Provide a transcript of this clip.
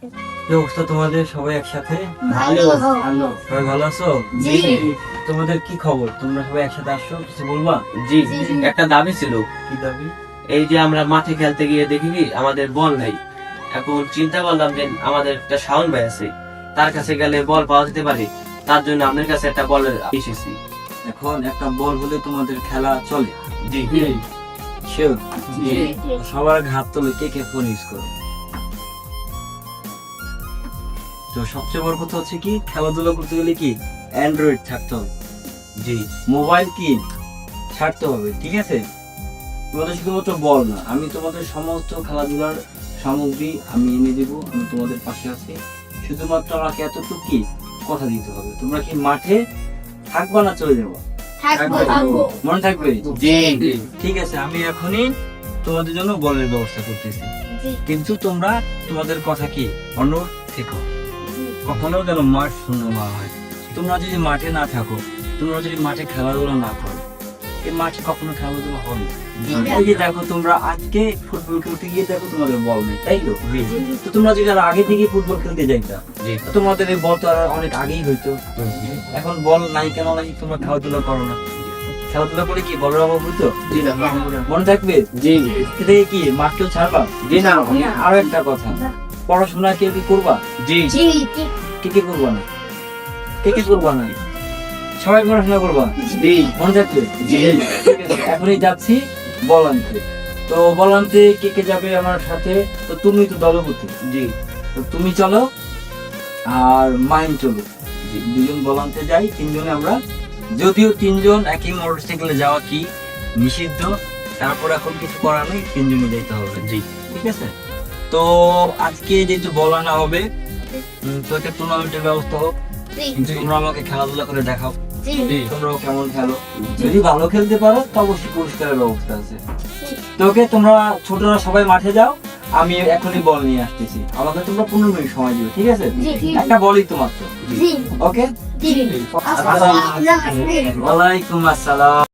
কি অবস্থা তোমাদের? সবাই একসাথে? ভালো। সবাই ভালো আছো? জি। তোমাদের কি খবর? তোমরা সবাই একসাথে আসছো, কিছু বলবা? জি, একটা দাবি ছিল। কি দাবি? এই যে আমরা মাঠে খেলতে গিয়ে দেখি কি আমাদের বল নাই। এখন চিন্তা করলাম যে আমাদের একটা শাওন ভাই আছে, তার কাছে গেলে বল পাওয়া যেতে পারে। তার জন্য আপনার কাছে একটা বল এসেছি। এখন একটা বল হলে তোমাদের খেলা চলে? জি শিওর? জি সবার আগে হাত তোলো, কে কে ফোন ইউজ করো? তো সবচেয়ে বড় কথা হচ্ছে কি, খেলাধুলা করতে গেলে কি অ্যান্ড্রয়েড থাকতে হবে, জি মোবাইল কি ছাড়তে হবে, ঠিক আছে? তোমাদের শুধুমাত্র বল না, আমি তোমাদের সমস্ত খেলাধুলার সামগ্রী আমি এনে দেবো, আমি তোমাদের পাশে আছি। শুধুমাত্র আমাকে এতটুকু কি কথা দিতে হবে, তোমরা কি মাঠে থাকবা না চলে যাবো? মনে থাকবে? জি ঠিক আছে, আমি এখনই তোমাদের জন্য বলের ব্যবস্থা করতেছি, কিন্তু তোমরা তোমাদের কথা কি অনুরোধ থেকো, কখনো যেন মাঠ শূন্য না হয়। তোমরা যদি মাঠে না থাকো, তোমরা যদি মাঠে খেলাধুলা না করো, এই মাঠে কখনো খেলাধুলা হবে না। এই যে দেখো, তোমরা আজকে ফুটবল খেলতে গিয়ে দেখো তোমাদের বল নেই, তাই তো? তো তোমরা যদি আর আগে থেকে ফুটবল খেলতে যাইতা, জি তো তোমাদের এই বল তো আর অনেক আগেই হইতো। এখন বল নাই কেন নাই? তোমরা খেলাধুলা করো না, খেলাধুলা করে কি বলের অভাব হইতো? জি না মনে থাকবে? জি এতে কি মাঠ কেউ ছাড়বা? জি না আরো একটা কথা, পড়াশোনা কেউ কি করবা? জি কে কে করবা না? কে কে করবা না? সবাই পড়াশোনা করবা? জি মনে থাকবে? জি ঠিক আছে, এখনই যাচ্ছি বল আনতে। তো বল আনতে কে কে যাবে আমার সাথে? তো তুমি তো দলপতি, জি তো তুমি চলো আর মাইন চলো, দুজন বল আনতে যাই, তিনজনে আমরা, যদিও তিনজন একই মোটরসাইকেলে যাওয়া কি নিষিদ্ধ, তারপর এখন কিছু করার নেই, তিনজনে যেতে হবে। জি ঠিক আছে? তো আজকে যেহেতু বল আনা হবে, তো একটা টুর্নামেন্টের ব্যবস্থা হোক, তোমরা আমাকে খেলাধুলা করে দেখাও, তোমরাও কেমন খেলো। যদি ভালো খেলতে পারো তো অবশ্যই পুরস্কারের ব্যবস্থা আছে। তো ওকে, তোমরা ছোটরা সবাই মাঠে যাও, আমি এখনই বল নিয়ে আসতেছি, আমাকে তোমরা 15 মিনিট সময় দিবে, ঠিক আছে? একটা বলই তো মাত্র। ওকে, ওয়ালাইকুম আসসালাম।